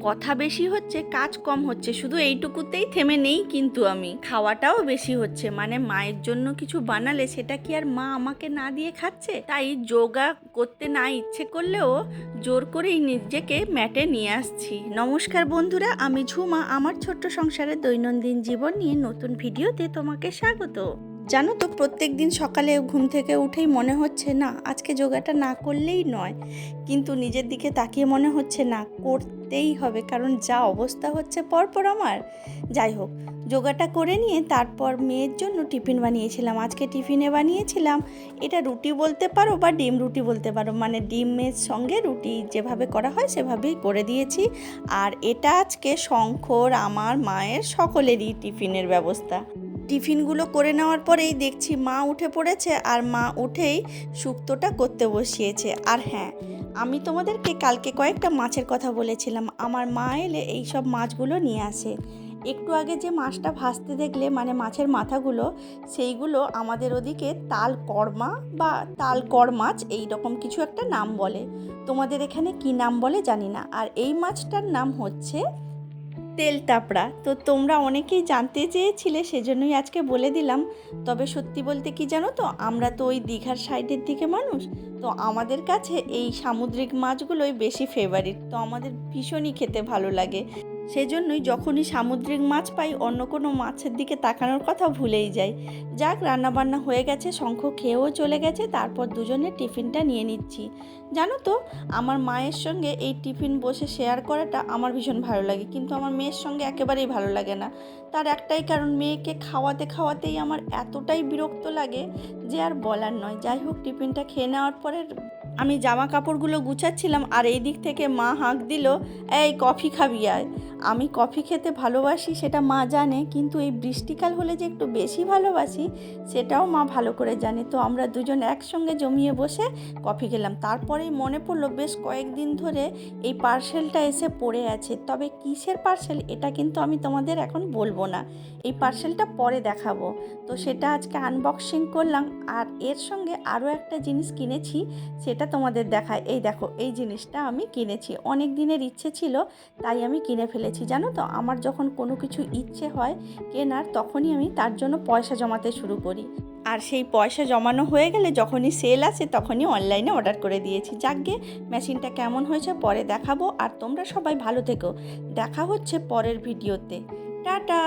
কথা বেশি হচ্ছে, কাজ কম হচ্ছে, শুধু এইটুকুতেই থেমে নেই কিন্তু আমি খাওয়াটাও বেশি হচ্ছে। মানে মায়ের জন্য কিছু বানালে সেটা কি আর মা আমাকে না দিয়ে খাচ্ছে? তাই যোগা করতে না ইচ্ছে করলেও জোর করেই নিজেকে ম্যাটে নিয়ে আসছি। নমস্কার বন্ধুরা, আমি ঝুমা। আমার ছোট্ট সংসারের দৈনন্দিন জীবন নিয়ে নতুন ভিডিওতে তোমাকে স্বাগত। জানো তো, প্রত্যেক দিন সকালে ঘুম থেকে উঠেই মনে হচ্ছে না আজকে যোগাটা না করলেই নয়, কিন্তু নিজের দিকে তাকিয়ে মনে হচ্ছে না করতেই হবে, কারণ যা অবস্থা হচ্ছে পরপর আমার। যাই হোক, যোগাটা করে নিয়ে তারপর মেয়ের জন্য টিফিন বানিয়েছিলাম। আজকে টিফিনে বানিয়েছিলাম, এটা রুটি বলতে পারো বা ডিম রুটি বলতে পারো, মানে ডিমের সঙ্গে রুটি যেভাবে করা হয় সেভাবেই করে দিয়েছি। আর এটা আজকে শঙ্কর, আমার, মায়ের সকলেরই টিফিনের ব্যবস্থা। টিফিনগুলো করে নেওয়ার পরেই দেখছি মা উঠে পড়েছে, আর মা উঠেই শুক্তোটা করতে বসিয়েছে। আর হ্যাঁ, আমি তোমাদেরকে কালকে কয়েকটা মাছের কথা বলেছিলাম। আমার মা এলে এই সব মাছগুলো নিয়ে আসে। একটু আগে যে মাছটা ভাজতে দেখলে, মানে মাছের মাথাগুলো, সেইগুলো আমাদের ওদিকে তাল কর্মা বা তাল কর মাছ এই রকম কিছু একটা নাম বলে। তোমাদের এখানে কি নাম বলে জানি না। আর এই মাছটার নাম হচ্ছে তেল টাপড়া। তো তোমরা অনেকেই জানতে চেয়েছিলে, সেজন্যই আজকে বলে দিলাম। তবে সত্যি বলতে কি জানো তো, আমরা তো ওই দীঘার সাইডের দিকে মানুষ, তো আমাদের কাছে এই সামুদ্রিক মাছগুলোই বেশি ফেভারিট। তো আমাদের ভীষণই খেতে ভালো লাগে। সেজন্যই যখনই সামুদ্রিক মাছ পাই অন্য কোনো মাছের দিকে তাকানোর কথা ভুলেই যাই। যাক, রান্নাবান্না হয়ে গেছে, শঙ্খ খেয়েও চলে গেছে, তারপর দুজনে টিফিনটা নিয়ে নিচ্ছি। জানো তো, আমার মায়ের সঙ্গে এই টিফিন বসে শেয়ার করাটা আমার ভীষণ ভালো লাগে, কিন্তু আমার মেয়ের সঙ্গে একেবারেই ভালো লাগে না। তার একটাই কারণ, মেয়েকে খাওয়াতে খাওয়াতেই আমার এতটাই বিরক্ত লাগে যে আর বলার নয়। যাই হোক, টিফিনটা খেয়ে নেওয়ার পরে আমি জামা কাপড়গুলো গুছাচ্ছিলাম, আর এই দিক থেকে মা হাঁক দিল, এই কফি খাবি আয়। আমি কফি খেতে ভালোবাসি সেটা মা জানে, কিন্তু এই বৃষ্টিকাল হলে যে একটু বেশি ভালোবাসি সেটাও মা ভালো করে জানে। তো আমরা দুজন একসঙ্গে জমিয়ে বসে কফি খেলাম। তারপরেই মনে পড়লো বেশ কয়েকদিন ধরে এই পার্সেলটা এসে পড়ে আছে। তবে কিসের পার্সেল এটা কিন্তু আমি তোমাদের এখন বলবো না, এই পার্সেলটা পরে দেখাবো। তো সেটা আজকে আনবক্সিং করলাম। আর এর সঙ্গে আরও একটা জিনিস কিনেছি, সেটা তোমাদের দেখায়। এই দেখো, এই জিনিসটা আমি কিনেছি, অনেক দিনের ইচ্ছে ছিল তাই আমি কিনে ফেলেছি। জানো তো, আমার যখন কোনো কিছু ইচ্ছে হয় কেনার, তখনই আমি তার জন্য পয়সা জমাতে শুরু করি। আর সেই পয়সা জমানো হয়ে গেলে যখনই সেল আসে তখনই অনলাইনে অর্ডার করে দিয়েছি। যাকগে, মেশিনটা কেমন হয়েছে পরে দেখাবো। আর তোমরা সবাই ভালো থেকো, দেখা হচ্ছে পরের ভিডিওতে। টাটা।